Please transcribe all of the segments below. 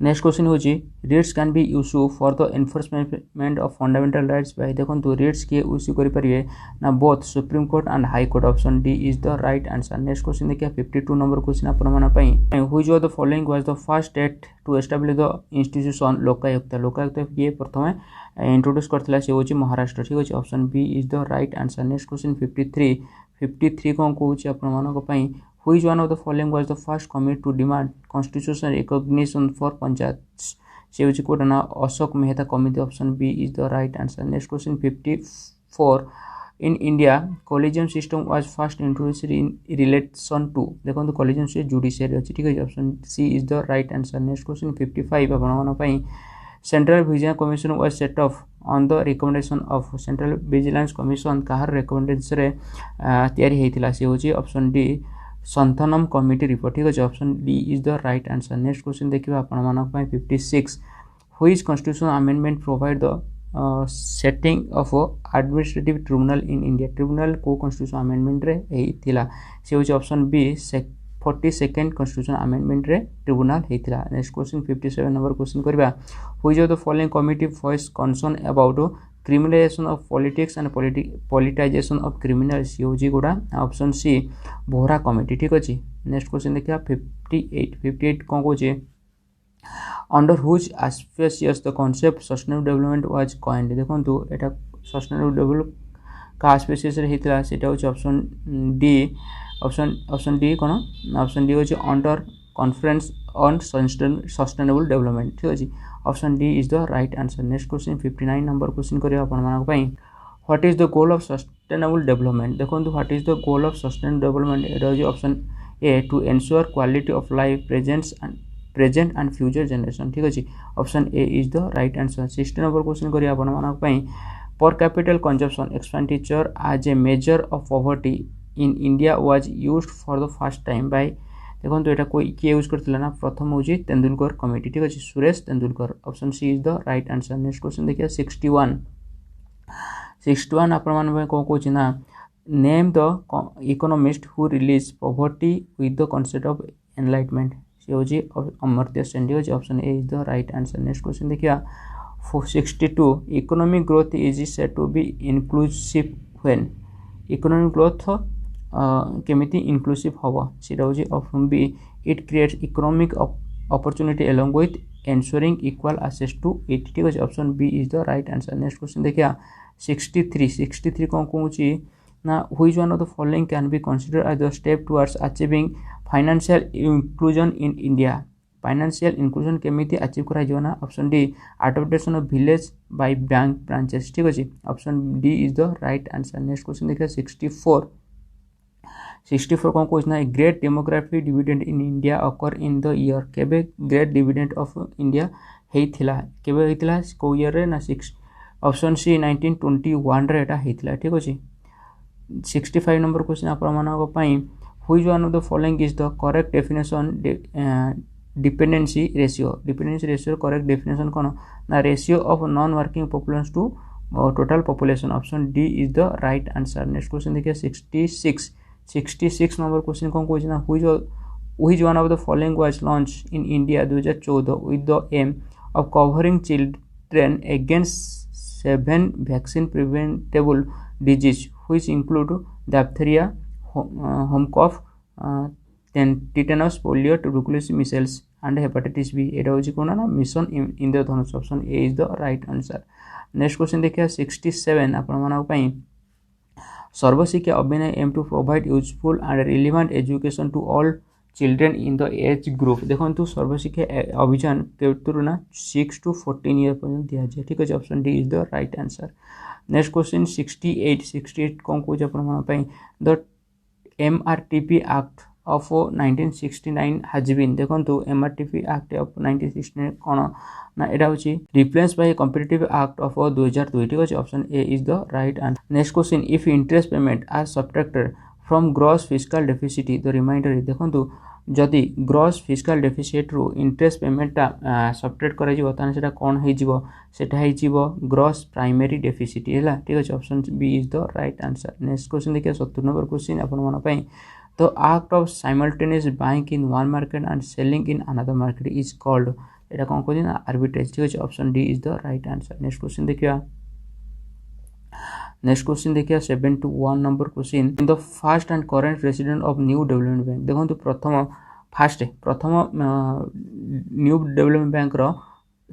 Next question होची writs can be issue for the enforcement of fundamental rights by देखो writs के issue करि परिए ना both supreme court and high court option D is the right answer. Next question देखिए 52 number question आपण मन पई which of the following was the first state to establish the institution Lokayukta Lokayukta के प्रथमे इंट्रोड्यूस करथिला से होची महाराष्ट्र ठीक अछि option B is the right answer. Next question 53 कोन कहूची आपण मन पई Which one of the following was the first committee to demand constitutional recognition for panchayats? से होची कोड ना Ashok Mehta committee option B is the right answer. Next question 54 in India collegium system was first introduced in relation to देखो collegium से judiciary अछि ठीक है option C is the right answer. Next question 55 आपण मन पई central vigilance commission was set off on the recommendation of central vigilance commission काहर recommendation रे तयारी हेतिला से होची option D Santhanam committee report ठीक है option D is the right answer. Next question देखिए आपण मानक पई 56 which constitutional amendment provide the setting of administrative tribunal in India tribunal को कॉन्स्टिट्यूशनल अमेंडमेंट रे हेतिला से होची option B 42nd constitutional amendment रे ट्रिब्यूनल हेतिला। नेक्स्ट क्वेश्चन 57 नंबर क्वेश्चन करबा which of the following committee voice concern about criminalization of politics and politicization of criminals यूजी गुड़ा ऑप्शन सी बोहरा कमिटी ठीक अछि। नेक्स्ट क्वेश्चन देखिया 58 कौन कहूचे under which auspicious the concept sustainable development was coined देखंतु एटा सस्टेनेबल डेवलप का ऑस्पिशियस रे हितला सेटा होची ऑप्शन डी ऑप्शन डी कोन ऑप्शन डी होची under conference on sustainable development ठीक अछि option D is the right answer. Next question 59 number question करिया आपण मानक पई what is the goal of sustainable development देखंतु what is the goal of sustainable development एटा होची option A to ensure quality of life present and future generation ठीक अछि option A is the right answer. 60 number question करिया आपण मानक पई per capital consumption expenditure as a measure of poverty in India was used for the first time by देखो एटा कोई किए यूज करथिला ना प्रथम होची तेंदुलकर कमिटी ठीक अछि Suresh Tendulkar option C is the right answer. Next question देखिए 61 आपण मान को कहूची ना name the economist who release poverty with the concept of enlightenment से होची अमर्त्य सेन ठीक अछि option A is the right answer. Next question देखिए 62 economic growth is said to be inclusive when economic growth केमिति इंक्लूसिव हवा सेटा होची option B it creates economic opportunity along with ensuring equal access to it ठीक है option B is the right answer. Next question देखिया 63 कौन कहूची ना which one of the following can be considered as the step towards achieving financial inclusion in India financial inclusion केमिति achieve करा जो ना option D adaptation of village by bank branches ठीक है option D is the right answer. Next question देखिए 64 कौन कहूँ ना great demographic dividend in India occur in the year केबे ग्रेट डिविडेंड ऑफ इंडिया हेतिला केबे हेतिला को ईयर रे ना 6 ऑप्शन सी 1921 रे एटा हेतिला ठीक अछि। 65 नंबर क्वेश्चन आपण मानक पई which one of the following is the correct definition dependency ratio correct definition कोन ना ratio of non working population to total population option D is the right answer. Next question देखिए 66 number question कौन कहूँ ना which one of the following was launch in India 2014 with the aim of covering children against 7 vaccine preventable disease which include diphtheria होमकॉफ tetanus polio tuberculosis measles and hepatitis B एटा होची कोन ना mission Indradhanush option A is the right answer. Next question देखिए 67 आपण मानक पई Sarva Shiksha Abhiyan aim to provide useful and relevant education to all children in the age group देखो सर्वशिक्षा अभियान केतुर ना 6 to 14 ईयर पर्यंत दिया जाए ठीक है option D is the right answer. Next question 68 कौन कहूँ अपन the MRTP act of 1969 has been देखो MRTP एक्ट ऑफ 1969 कौन ना एटा होची replace by competitive act of 2002 ठीक है option A is the right answer. Next question if interest payment are subtracted from gross fiscal deficit the remainder देखो जदि gross fiscal deficit रु इंटरेस्ट पेमेंटा सब्ट्रैक्ट करा जिवो ताने सेटा कोन हे जिवो सेटा हे जिवो ग्रॉस प्राइमरी डेफिसिट हैला ठीक है option B is the right answer. Next question देखिए 70 नंबर क्वेश्चन अपन मन पई the act of simultaneous buying in one market and selling in another market is called एटा कौन कहछि ना आर्बिट्रेज ठीक अछि option D is the right answer. Next question देखिया 71 number question in the first and current president of new development bank देखो प्रथम new development bank रो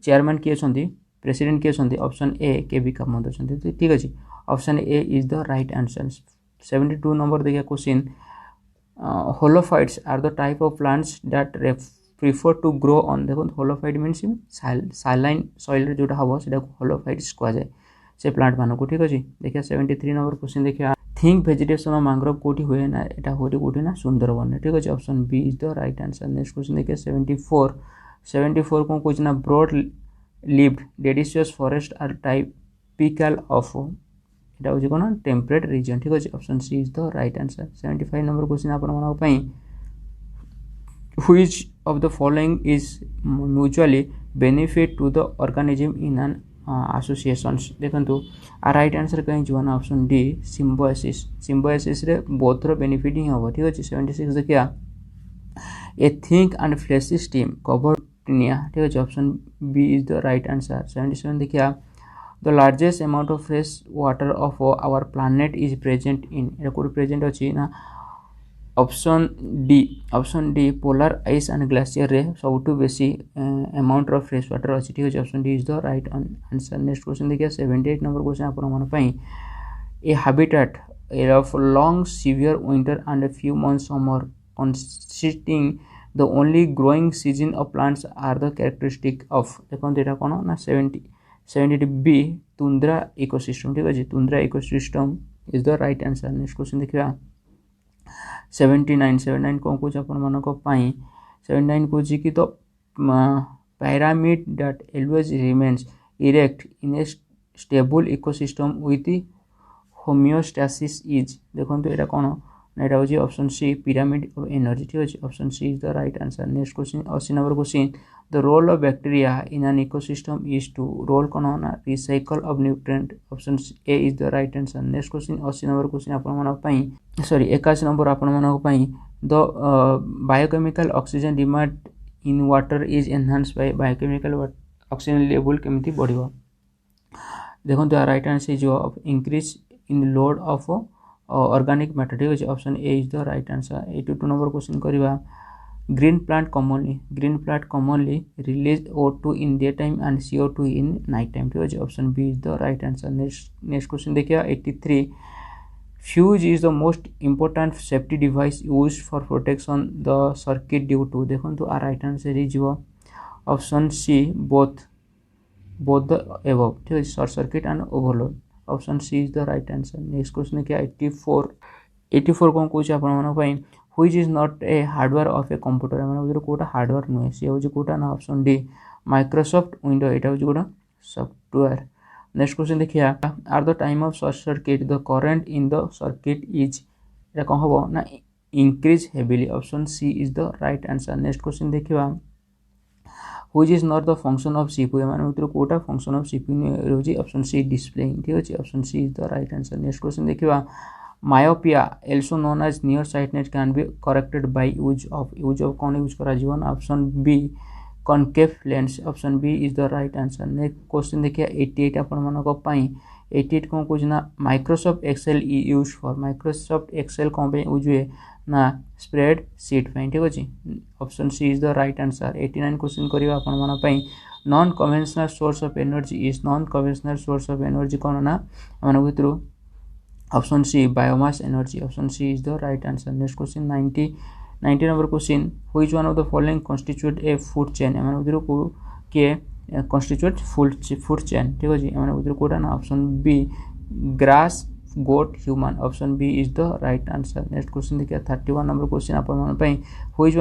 चेयरमैन किए छथि प्रेसिडेंट किए छथि ऑप्शन ए के बी कामत छथि ठीक अछि option A is the right answer. 72 number देखिए question halophytes are the type of plants that prefer to grow on देखो होलोफाइट मीन्स साइलाइन सॉइल जोटा हम से होलोफाइट्स कह जाए से प्लांट मानक ठीक अच्छे देखिए 73 नंबर क्वेश्चन देखिए थिंक वेजिटेशन ऑफ मैंग्रोव कोठी हुए ना एटा होटी कोठी ना सुंदरबन ठीक अच्छे option B is the right answer. Next question देखिए 74 कौन कौन ना broad leaved deciduous forest are typical of एटा हो कौन टेम्परेट रीजन ठीक अच्छे option C is the right answer. 75 number question आपण which of the following is mutually benefit to the organism in an associations देखंतु आ राइट आंसर कहीं जो option D symbiosis रे बोथ रो बेनिफिट ही हो ठीक अछि। 76 देखिया a thick and fleshy stem covered टिनिया ठीक अछि option B is the right answer. 77 देखिया the largest amount of fresh water of our planet is present in एटा कोड प्रेजेंट अछि ना option D polar ice and glacier रे सबटू बेसी अमाउंट ऑफ फ्रेश वाटर अच्छी ठीक है option D is the right answer. Next question देखिए 78 नंबर क्वेश्चन आपण a habitat of long severe winter and a few months summer consisting the only growing season of plants are the characteristic of देखो एटा कोन ना 70 B tundra ecosystem ठीक है tundra ecosystem is the right answer. Next question देखिए 79 कौन कौन अपन मन को 79 कौन कि तो pyramid that always remains erect in a stable ecosystem with homeostasis is देखो तो एटा कौन एटा होची option C pyramid of energy ठीक अछि option C is the right answer. Next question 80 number question the role of bacteria in an ecosystem is to role कौन ना recycle of nutrient option A is the right answer. Next question 80 number question आपण मन पई 81 number आपण मन पई the biochemical oxygen demand in water is enhanced by biochemical oxygen level केमिति बढ़िबो देखो तो right answer is increase in load of organic matter ठीक है option A is the right answer. 82 number question करबा green plant commonly release O2 in day time and CO2 in night time ठीक है option B is the right answer. Next question देखिए 83 fuse is the most important safety device used for protection the circuit due to देखो तो आ right answer is option C both the above ठीक है short circuit and overload option C is the right answer. Next question क्या 84 कौन कौन आपण मन पई which is not a hardware of a computer माने उधर कोटा हार्डवेयर नुहे सी हो कोटा ना ऑप्शन डी माइक्रोसॉफ्ट विंडो एटा हो कोटा सॉफ्टवेयर। नेक्स्ट क्वेश्चन देखिया are the time of short circuit the current in the circuit is एटा कौन हो ना increase heavily option C is the right answer. Next question देखिया which is not the function of CPU माने उधर कोटा function of CPU रोजी option C displaying ठीक अछि option C is the right answer. Next question देखिया myopia also known as nearsightedness can be corrected by use of कौन use करा जीवन option B concave lens option B is the right answer. Next question देखिए 88 आपण मन को पाई 88 कौन कुछ ना Microsoft Excel use for Microsoft Excel कौन पे यूज हुए ना स्प्रेड शीट पे ठीक अछि option C is the right answer. 89 question करिवा आपण मन पाई non conventional source of energy is non conventional source of energy कौन ना मन भितरु option C biomass energy option C is the right answer. Next question 90 number question which one of the following constitute a food chain एमन उधर को के constitute food chain ठीक अछि एमन उधर कोटा ना option B grass goat human option B is the right answer. Next question देखिए 31 नंबर क्वेश्चन आपण मन पई which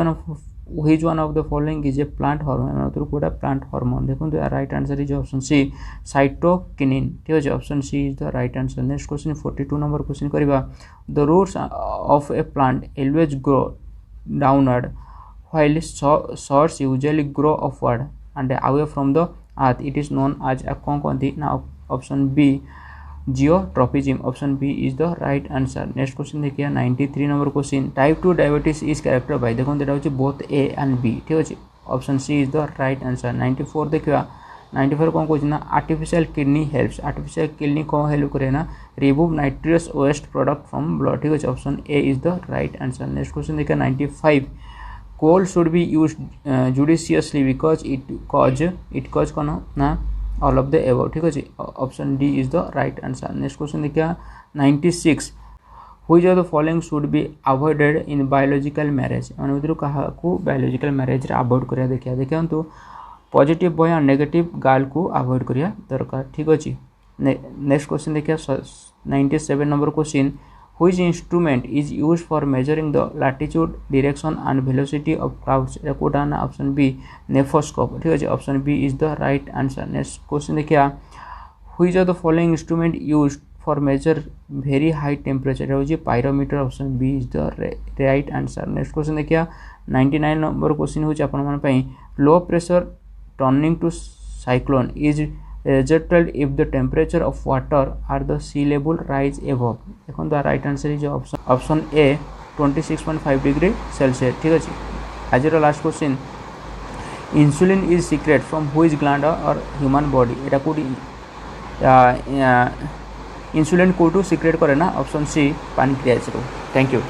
one of the following is a plant hormone एमन उधर कोटा प्लांट हार्मोन देखो तो right answer is option C cytokinin ठीक अछि option C is the right answer. Next question 42 number question करिवा the roots of a plant always grow downward while shoots usually grow upward and away from the earth it is known as a कौन कहती ना option B geotropism option B is the right answer. Next question देखिए 93 number question type 2 diabetes is character by देखो एटा होची both A and B ठीक अछि option C is the right answer. 94 देखा 94 कौन कौन ना artificial kidney helps artificial kidney कौन हेल्प करे ना remove nitrous waste product from blood ठीक है option A is the right answer. Next question देखा 95 coal should be use judiciously because it cause कौन ना ऑल ऑफ द एबव ठीक अच्छे option D is the right answer. Next question देखा 96 which of the following should be avoided in biological marriage मान भर क्या biological marriage avoid करा देखा देखु पॉजिटिव बॉय और नेगेटिव गर्ल को अवॉइड करिया दरकार ठीक अच्छे। नेक्स्ट क्वेश्चन देखिए 97 number question which instrument is use for measuring the latitude direction and velocity of clouds कोटा ना ऑप्शन बी नेफोस्कोप ठीक है option B is the right answer. Next question देखिए which of the following instrument use for measure very high temperature हूँ pyrometer option B is the right answer. Next question देखिए 99 number question हूँ आपण low pressure turning to cyclone is resulted if the temperature of water at the sea level rise above देखो the right answer is option A 26.5 degree Celsius ठीक है। आज last question insulin is secrete from which gland और human body एटा कोडी insulin कोटू secrete करे ना ऑप्शन सी पैनक्रियाज रो। Thank you.